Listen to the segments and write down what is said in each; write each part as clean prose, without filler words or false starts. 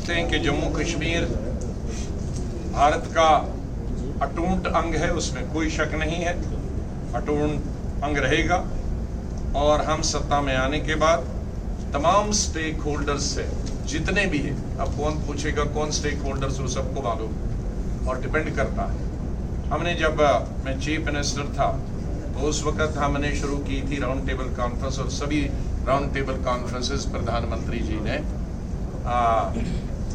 समझते हैं कि जम्मू कश्मीर भारत का अटूट अंग है, उसमें कोई शक नहीं है, अटूट अंग रहेगा। और हम सत्ता में आने के बाद तमाम स्टेक होल्डर्स से जितने भी हैं, अब कौन पूछेगा कौन स्टेक होल्डर्स, वो सबको मालूम और डिपेंड करता है। हमने जब मैं चीफ मिनिस्टर था तो उस वक्त हमने शुरू की थी राउंड टेबल कॉन्फ्रेंस, और सभी राउंड टेबल कॉन्फ्रेंसेस प्रधानमंत्री जी ने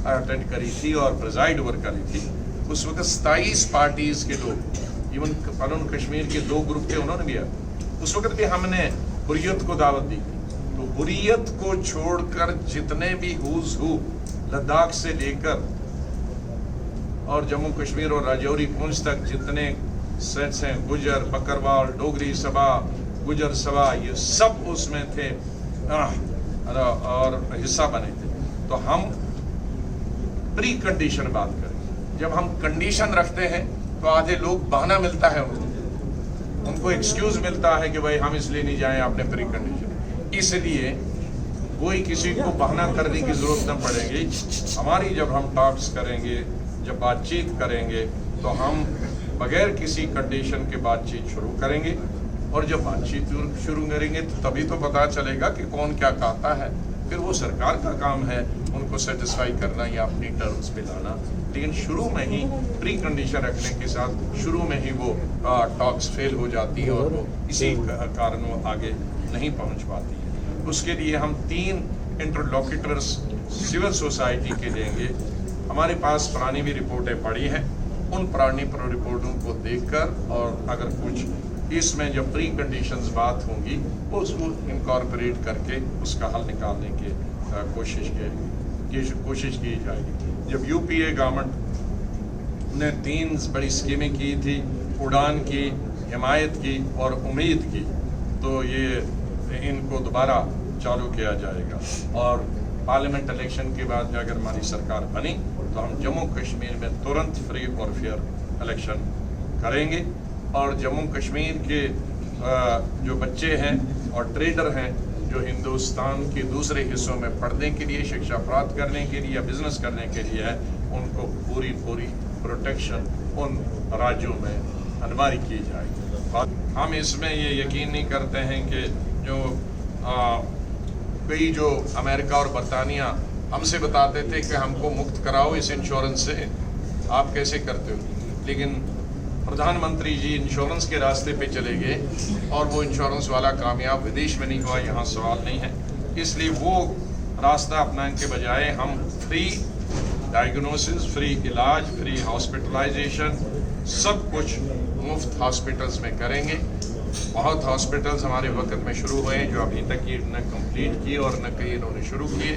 अटेंड करी थी और प्रिजाइड ओवर करी थी। उस वक्त 27 पार्टीज के लोग, इवन पनून कश्मीर के 2 ग्रुप थे, उन्होंने भी उस वक्त भी हमने हुर्रियत को दावत दी। तो हुर्रियत को छोड़कर जितने भी हुज हू लद्दाख से लेकर और जम्मू कश्मीर और राजौरी पुंछ तक जितने सेट्स हैं, गुजर, बकरवाल, डोगरी सभा, गुजर सभा, ये सब उसमें थे और हिस्सा बने थे। तो हम प्री कंडीशन बात करें, जब हम कंडीशन रखते हैं तो आधे लोग बहाना मिलता है, उनको एक्सक्यूज मिलता है कि भाई हम इसलिए नहीं जाएं, आपने प्री कंडीशन। इसलिए कोई किसी को बहाना करने की जरूरत न पड़ेगी। हमारी जब हम टॉक्स करेंगे, जब बातचीत करेंगे, तो हम बगैर किसी कंडीशन के बातचीत शुरू करेंगे। और जब बातचीत शुरू करेंगे तो तभी तो पता चलेगा कि कौन क्या कहता है। फिर वो सरकार का काम है उनको सेटिस्फाई करना या अपनी टर्म्स पे लाना। लेकिन शुरू में ही प्री कंडीशन रखने के साथ शुरू में ही वो टॉक्स फेल हो जाती है और वो इसी कारण वो आगे नहीं पहुंच पाती है। उसके लिए हम 3 इंटरलॉक्यूटर्स सिविल सोसाइटी के लेंगे। हमारे पास पुरानी भी रिपोर्टें पड़ी हैं, उन पुरानी रिपोर्टों को देखकर और अगर कुछ इसमें जब प्री कंडीशंस बात होंगी वो उसको इनकॉर्पोरेट करके उसका हल निकालने की कोशिश की जाएगी। जब यूपीए गवर्नमेंट ने 3 बड़ी स्कीमें की थी, उड़ान की, हिमायत की और उम्मीद की, तो ये इनको दोबारा चालू किया जाएगा। और पार्लियामेंट इलेक्शन के बाद अगर हमारी सरकार बनी तो हम जम्मू कश्मीर में तुरंत फ्री और फेयर इलेक्शन करेंगे। और जम्मू कश्मीर के जो बच्चे हैं और ट्रेडर हैं जो हिंदुस्तान के दूसरे हिस्सों में पढ़ने के लिए, शिक्षा प्राप्त करने के लिए या बिजनेस करने के लिए है, उनको पूरी प्रोटेक्शन उन राज्यों में अनिवार्य की जाएगी। हम इसमें ये यकीन नहीं करते हैं कि जो कई जो अमेरिका और बरतानिया हमसे बताते थे कि हमको मुक्त कराओ इस इंश्योरेंस से, आप कैसे करते हो, लेकिन प्रधानमंत्री जी इंश्योरेंस के रास्ते पे चले गए और वो इंश्योरेंस वाला कामयाब विदेश में नहीं हुआ, यहाँ सवाल नहीं है। इसलिए वो रास्ता अपनाने के बजाय हम फ्री डायग्नोसिस, फ्री इलाज, फ्री हॉस्पिटलाइजेशन, सब कुछ मुफ्त हॉस्पिटल्स में करेंगे। बहुत हॉस्पिटल्स हमारे वक्त में शुरू हुए जो अभी तक ये न कंप्लीट किए और न कहीं इन्होंने शुरू किए,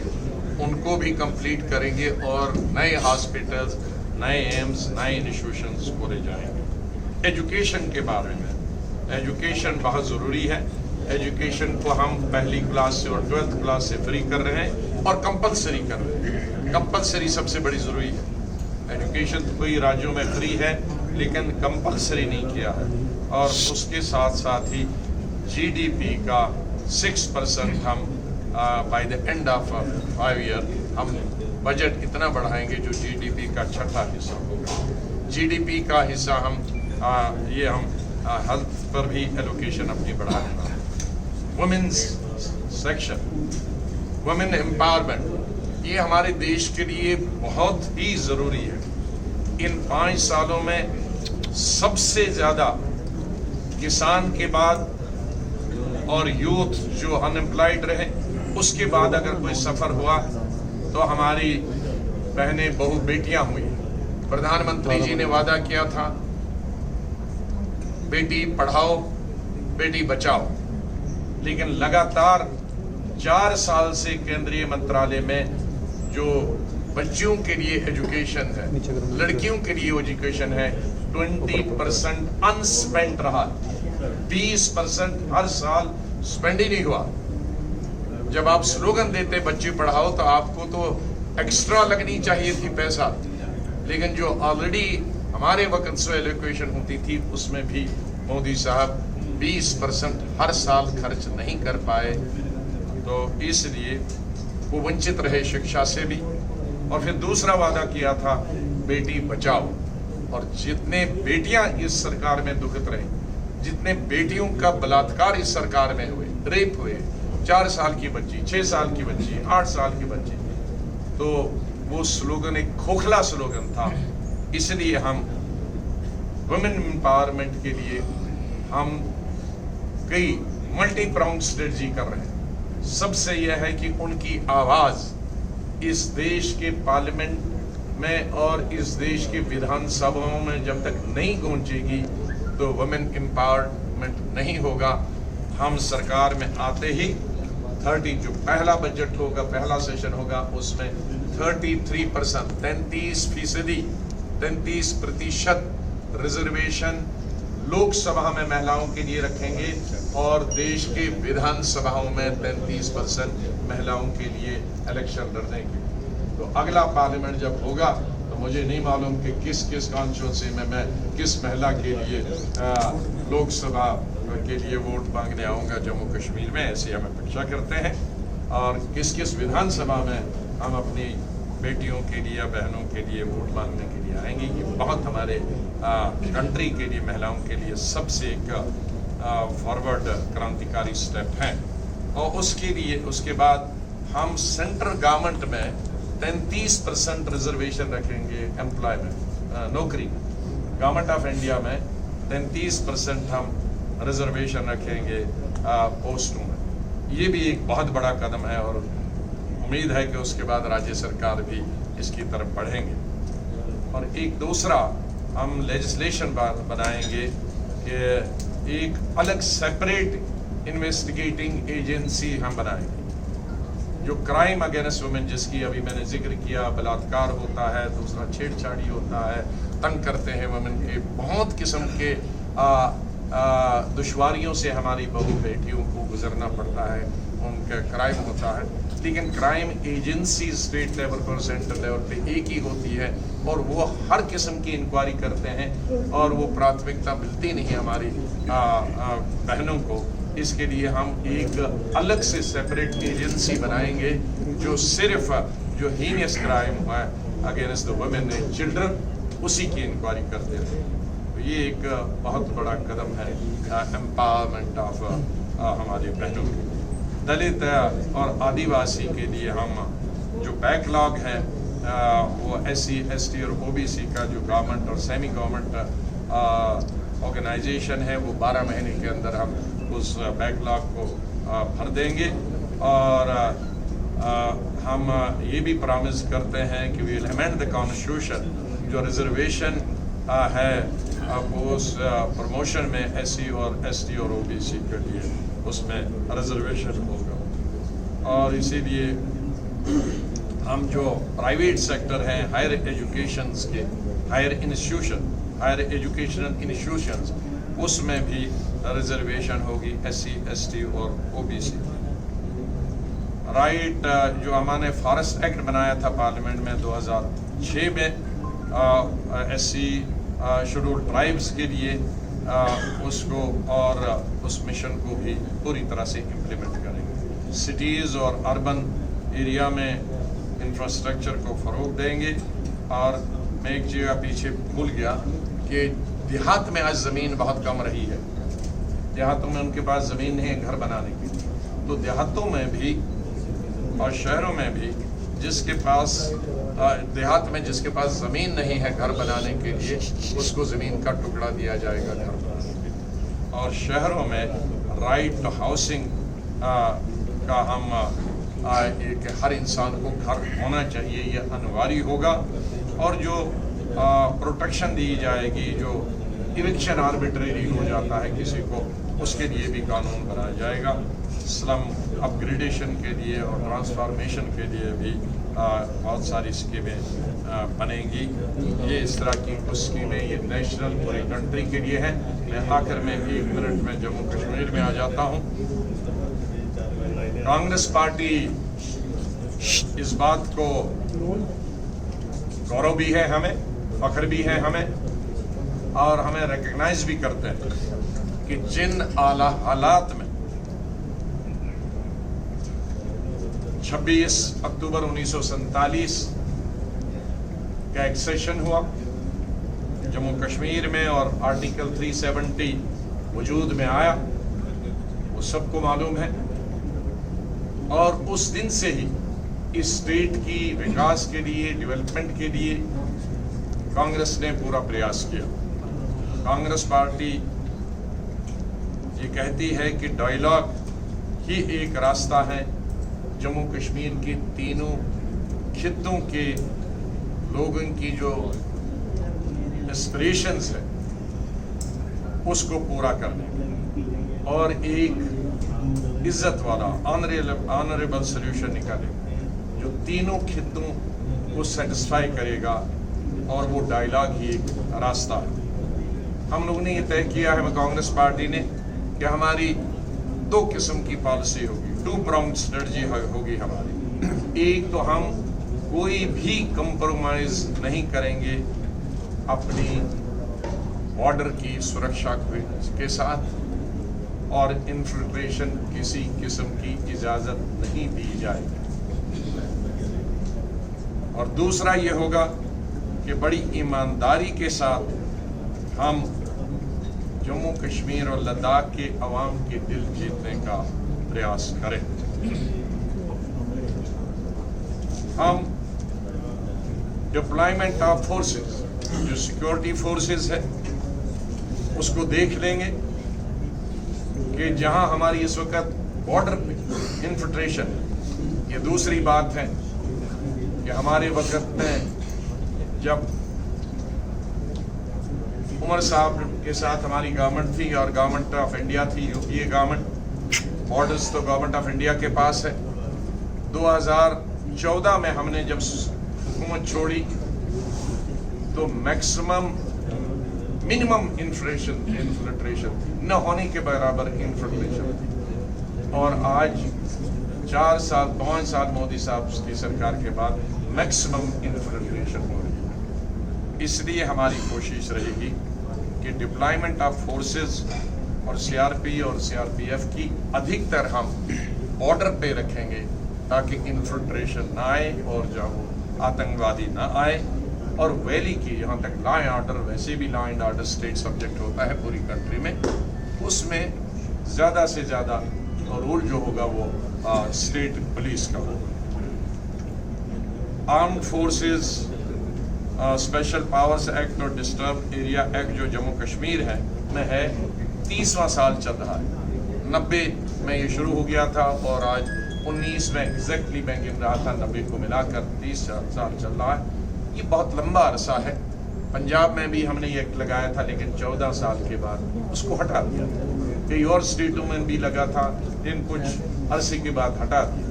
उनको भी कंप्लीट करेंगे और नए हॉस्पिटल्स, नए एम्स, नए इंस्टीट्यूशंस खोले जाएंगे। एजुकेशन के बारे में, एजुकेशन बहुत ज़रूरी है। एजुकेशन को हम पहली क्लास से और 12th क्लास से फ्री कर रहे हैं और कंपलसरी कर रहे हैं। कंपलसरी सबसे बड़ी ज़रूरी है। एजुकेशन तो कई राज्यों में फ्री है लेकिन कंपलसरी नहीं किया है। और उसके साथ साथ ही जीडीपी का 6% हम by the end of 5 year हम बजट इतना बढ़ाएंगे जो जीडीपी का 6ठा हिस्सा होगा। जीडीपी का हिस्सा हम हेल्थ पर भी एलोकेशन अपनी बढ़ा देना है। वुमेन्स सेक्शन, वुमेन एम्पावरमेंट, ये हमारे देश के लिए बहुत ही ज़रूरी है। इन 5 सालों में सबसे ज़्यादा किसान के बाद और यूथ जो अनएम्प्लॉयड रहे, उसके बाद अगर कोई सफ़र हुआ तो हमारी बहनें, बहू, बेटियां हुई। प्रधानमंत्री जी ने वादा किया था बेटी पढ़ाओ, बेटी बचाओ, लेकिन लगातार 4 साल से केंद्रीय मंत्रालय में जो बच्चियों के लिए एजुकेशन है, लड़कियों के लिए एजुकेशन है, 20% अनस्पेंड रहा। 20% हर साल स्पेंड ही नहीं हुआ। जब आप स्लोगन देते बच्चे पढ़ाओ तो आपको तो एक्स्ट्रा लगनी चाहिए थी पैसा, लेकिन जो ऑलरेडी हमारे वक्त से एलोकेशन होती थी उसमें भी मोदी साहब 20% हर साल खर्च नहीं कर पाए। तो इसलिए वो वंचित रहे शिक्षा से भी, اور پھر دوسرا وعدہ کیا تھا بیٹی بچاؤ. اور جتنے بیٹیاں اس سرکار میں دکھت رہے, جتنے بیٹیوں کا بلاತ್ಕಾರ اس سرکار میں ہوئے, ریپ ہوئے, 4 سال کی بچی, 6 سال کی بچی, 8 سال کی بچی, تو وہ سلوگن ایک کھوکھلا سلوگن تھا. اس لیے ہم ویمن امپاورمنٹ کے لیے ہم کئی ملٹی پراؤنڈ اسٹریٹجی کر رہے ہیں. سب سے یہ ہے کہ ان کی آواز اس دیش کے پارلیمنٹ میں اور اس دیش کے ودھان سبھاؤں میں جب تک نہیں گونجے گی تو ویمن امپاورمنٹ نہیں ہوگا. ہم سرکار میں آتے ہی 30 جو پہلا بجٹ ہوگا, پہلا سیشن ہوگا, اس میں 33% 33% ریزرویشن لوک سبھا میں مہیلاؤں کے لیے رکھیں گے اور دیش کے ودھان سبھاؤں میں 33% مہیلاؤں کے لیے الیکشن لڑنے کے. تو اگلا پارلیمنٹ جب ہوگا تو مجھے نہیں معلوم کہ کس کانسٹیچوئنسی میں کس مہیلا کے لیے لوک سبھا کے لیے ووٹ مانگنے آؤں گا جموں کشمیر میں. ایسے ہم اپیکشا کرتے ہیں. اور کس ودھان سبھا میں ہم اپنی بیٹیوں کے لیے, بہنوں کے لیے ووٹ مانگنے کے لیے آئیں گے. یہ بہت ہمارے کنٹری کے لیے, مہیلاؤں کے لیے سب سے ایک فارورڈ کرانتیکاری سٹیپ ہے. اور اس کے بعد ہم سینٹرل گورنمنٹ میں 33% ریزرویشن رکھیں گے امپلائمنٹ, نوکری میں. گورنمنٹ آف انڈیا میں 33% ہم ریزرویشن رکھیں گے پوسٹوں میں. یہ بھی ایک بہت بڑا قدم ہے اور امید ہے کہ اس کے بعد راجیہ سرکار بھی اس کی طرف بڑھیں گے. اور ایک دوسرا ہم لیجسلیشن بنائیں گے کہ ایک الگ سیپریٹ انویسٹیگیٹنگ ایجنسی ہم بنائیں گے. جو کرائم اگینسٹ وومن, جس کی ابھی میں نے ذکر کیا, بلاತ್ಕಾರ ہوتا ہے, دوسرا چھیڑ چھاڑی ہوتا ہے, تنگ کرتے ہیں وومن کے, بہت قسم کے دشواریوں سے ہماری بہو بیٹیوں کو گزرنا پڑتا ہے, ان کا کرائم ہوتا ہے. لیکن کرائم ایجنسی اسٹیٹ لیول پر, سینٹرل لیول پہ ایک ہی ہوتی ہے اور وہ ہر قسم کی انکوائری کرتے ہیں اور وہ پراتھمکتا ملتی نہیں ہماری بہنوں کو. اس کے لیے ہم ایک الگ سے سیپریٹ ایجنسی بنائیں گے جو صرف جو ہینیس کرائم ہوا ہے against the women and children, اسی کی انکوائری کرتے ہیں. یہ ایک بہت بڑا قدم ہے امپاورمنٹ آف ہماری بہنوں کی. دلت اور آدیواسی کے لیے ہم جو بیک لاگ ہے وہ SC/ST اور OBC کا جو گورنمنٹ اور سیمی گورنمنٹ آرگنائزیشن ہے, وہ 12 مہینے کے اندر ہم اس بیک لاگ کو بھر دیں گے. اور ہم یہ بھی پرامس کرتے ہیں کہ وی ول امینڈ دا کانسٹیٹیوشن. جو ریزرویشن ہے پوسٹ پروموشن میں SC اور ST اور OBC کے لیے اس میں ریزرویشن ہوگا. اور اسی لیے ہم جو پرائیویٹ سیکٹر ہیں, ہائر ایجوکیشنز کے, ہائر ایجوکیشنل انسٹیٹیوشنز, اس میں بھی ریزرویشن ہوگی SC/ST اور OBC. رائٹ جو ہم نے فارسٹ ایکٹ بنایا تھا پارلیمنٹ میں 2006 میں, SC شیڈول ٹرائبس کے لیے اس کو اور اس مشن کو بھی پوری طرح سے امپلیمنٹ کریں گے. سٹیز اور اربن ایریا میں انفراسٹرکچر کو فروغ دیں گے. اور میں ایک جگہ پیچھے بھول گیا کہ دیہات میں آج زمین بہت کم رہی ہے. دیہاتوں میں ان کے پاس زمین نہیں ہے گھر بنانے کی. تو دیہاتوں میں بھی اور شہروں میں بھی جس کے پاس دیہات میں جس کے پاس زمین نہیں ہے گھر بنانے کے لیے, اس کو زمین کا ٹکڑا دیا جائے گا گھر بنانے کے لیے. اور شہروں میں رائٹ ٹو ہاؤسنگ کا ہم کہ ہر انسان کو گھر ہونا چاہیے, یہ انواری ہوگا. اور جو پروٹیکشن دی جائے گی, جو ایوکشن آربیٹریلی ہو جاتا ہے کسی کو, اس کے لیے بھی قانون بنایا جائے گا. سلم اپ گریڈیشن کے لیے اور ٹرانسفارمیشن کے لیے بھی بہت ساری اسکیمیں بنیں گی. یہ اس طرح کی اسکیمیں یہ نیشنل پوری کنٹری کے لیے ہیں. میں آخر میں 1 منٹ میں جموں کشمیر میں آ جاتا ہوں. کانگریس پارٹی اس بات کو گورو بھی ہے, ہمیں فخر بھی ہے ہمیں, اور ہمیں ریکگنائز بھی کرتے ہیں کہ جن اعلیٰ حالات میں 26 اکتوبر 1947 का एक्सेशन हुआ जम्मू कश्मीर में और आर्टिकल 370 वजूद में आया, वो सबको मालूम है। और उस दिन से ही इस स्टेट की विकास के लिए, डेवलपमेंट के लिए कांग्रेस ने पूरा प्रयास किया। कांग्रेस पार्टी ये कहती है कि डायलॉग ही एक रास्ता है जम्मू कश्मीर के तीनों खित्तों के लोगों की जो एस्पिरेशंस है उसको पूरा करने और एक इज्जत वाला ऑनरेबल सोल्यूशन निकाले जो तीनों खित्तों को सेटिस्फाई करेगा, और वो डायलॉग ही एक रास्ता है। हम लोगों ने ये तय किया है कांग्रेस पार्टी ने कि हमारी दो किस्म की पॉलिसी होगी, 2 pronged स्ट्रेटजी होगी हमारी। एक तो हम कोई भी कंप्रोमाइज नहीं करेंगे अपनी बॉर्डर की सुरक्षा के साथ, और इन्फिल्ट्रेशन किसी किस्म की इजाजत नहीं दी जाएगी। और दूसरा ये होगा कि बड़ी ईमानदारी के साथ हम जम्मू कश्मीर और लद्दाख के अवाम के दिल जीतने का प्रयास करें। हम डिप्लॉयमेंट ऑफ फोर्सेस, जो सिक्योरिटी फोर्सेस है, उसको देख लेंगे कि जहां हमारी इस वक्त बॉर्डर पे इन्फिल्ट्रेशन, ये दूसरी बात है कि हमारे वक्त में जब उमर साहब के साथ हमारी गवर्नमेंट थी और गवर्नमेंट ऑफ इंडिया थी, यूपीए गवर्नमेंट, बॉर्डर्स तो गवर्नमेंट ऑफ इंडिया के पास है। 2014 में हमने जब हुकूमत छोड़ी तो मिनिमम इन्फिल्ट्रेशन न होने के बराबर इन्फिल्ट्रेशन थी, और आज 4 साल 5 साल मोदी साहब की सरकार के बाद मैक्सिमम इन्फिल्ट्रेशन हो रही है। इसलिए हमारी कोशिश रहेगी कि डिप्लॉयमेंट ऑफ फोर्सेस और सीआरपी और सीआरपीएफ की अधिकतर हम बॉर्डर पे रखेंगे ताकि इन्फिल्ट्रेशन ना आए और जो आतंकवादी ना आए। और वैली की जहाँ तक लॉ एंड ऑर्डर, वैसे भी law and order state subject होता है पूरी कंट्री में, उसमें ज़्यादा से ज़्यादा रोल जो होगा वो स्टेट पुलिस का होगा। Armed forces special powers act और डिस्टर्ब एरिया एक्ट जो जम्मू कश्मीर है में है, 30वां साल चल रहा है। 90 में ये शुरू हो गया था और आज 19 में एग्जैक्टली मैं गिन रहा था, 90 को मिलाकर 30 साल चल रहा है। ये बहुत लंबा अरसा है। पंजाब में भी हमने ये एक्ट लगाया था, लेकिन 14 साल के बाद उसको हटा दिया। कई और स्टेटों में भी लगा था, लेकिन कुछ अरसे के बाद हटा दिया।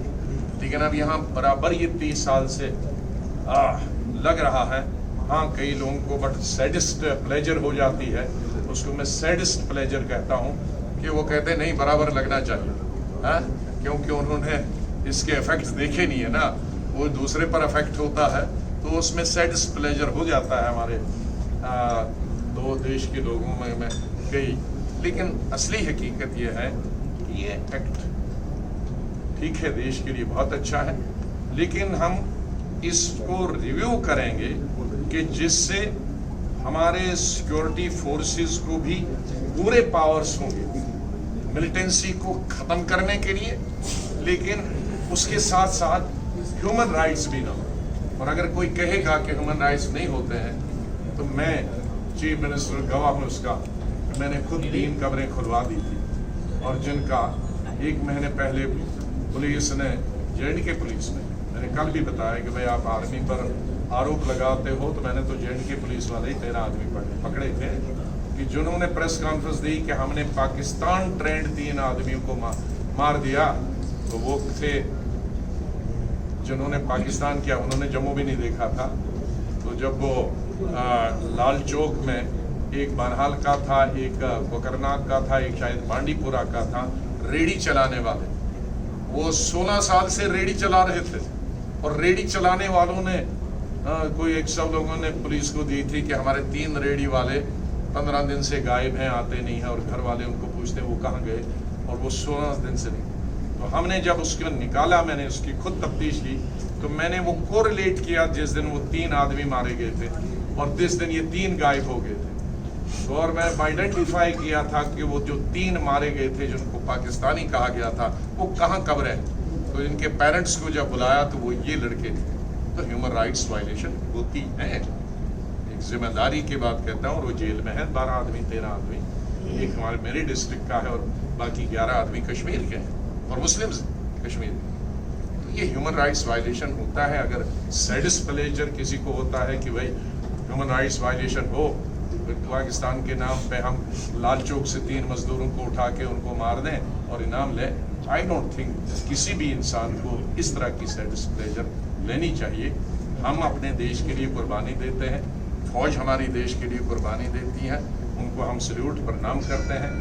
लेकिन अब यहाँ बराबर ये 30 साल से लग रहा है। हाँ, कई लोगों को बट सैडिस्ट प्लेजर हो जाती है, उसको मैं सैडिस्ट प्लेजर कहता हूँ कि वो कहते नहीं बराबर लगना चाहिए, हाँ, क्योंकि उन्होंने इसके इफेक्ट्स देखे नहीं है ना, वो दूसरे पर इफेक्ट होता है तो उसमें सैडिस्ट प्लेजर हो जाता है हमारे दो देश के लोगों में कई। लेकिन असली हकीकत ये है कि ये एक्ट ठीक है, देश के लिए बहुत अच्छा है, लेकिन हम इसको रिव्यू करेंगे कि जिससे हमारे सिक्योरिटी फोर्सेस को भी पूरे पावर्स होंगे मिलिटेंसी को ख़त्म करने के लिए, लेकिन उसके साथ साथ ह्यूमन राइट्स भी ना हो। और अगर कोई कहेगा कि ह्यूमन राइट्स नहीं होते हैं तो मैं चीफ मिनिस्टर गवाह हूँ उसका। मैंने खुद 3 कब्रें खुलवा दी थी, और जिनका 1 महीने पहले पुलिस ने, जे.एंड.के पुलिस ने, मैंने कल भी बताया कि भाई आप आर्मी पर आरोप लगाते हो, तो मैंने तो जे.एंड.के पुलिस वाले ही 13 आदमी पकड़े थे कि जिन्होंने प्रेस कॉन्फ्रेंस दी कि हमने पाकिस्तान ट्रेंड 3 आदमियों को मार दिया। तो वो थे जिन्होंने पाकिस्तान किया, उन्होंने जम्मू भी नहीं देखा था। तो जब वो लाल चौक में एक बनहाल का था, एक कोकरनाग का था, एक शायद बांडीपुरा का था, रेडी चलाने वाले, वो 16 साल से रेडी चला रहे थे, और रेडी चलाने वालों ने कोई 100 लोगों ने पुलिस को दी थी कि हमारे 3 रेडी वाले 15 दिन से गायब हैं, आते नहीं हैं, और घर वाले उनको पूछते वो कहाँ गए, और वो 16 दिन से नहीं। तो हमने जब उसको निकाला, मैंने उसकी खुद तफ्तीश की, तो तो मैंने वो कोरिलेट किया जिस दिन वो 3 आदमी मारे गए थे और जिस दिन ये 3 गायब हो गए थे, तो और मैं आइडेंटिफाई किया था कि वो जो 3 मारे गए थे जिनको पाकिस्तानी कहा गया था वो कहाँ कब्र है। तो इनके पेरेंट्स को जब बुलाया तो वो ये लड़के थे। तो ह्यूमन राइट्स वायलेशन होती है, एक जिम्मेदारी की बात कहता हूँ। और वो जेल में है 12 आदमी 13 आदमी, एक हमारे मेरे डिस्ट्रिक्ट का है और बाकी 11 आदमी कश्मीर के हैं और मुस्लिम्स कश्मीर के। तो ये ह्यूमन राइट्स वायलेशन होता है। अगर सैडिस्ट प्लेजर किसी को होता है कि भाई ह्यूमन राइट्स वायलेशन हो, पाकिस्तान के नाम पे हम लाल चौक से 3 मजदूरों को उठा के उनको मार दें और इनाम लें, आई डोंट थिंक किसी भी इंसान को इस तरह की सैडिस्ट प्लेजर लेनी चाहिए। हम अपने देश के लिए कुर्बानी देते हैं, फौज हमारी देश के लिए कुर्बानी देती है, उनको हम सल्यूट प्रणाम करते हैं।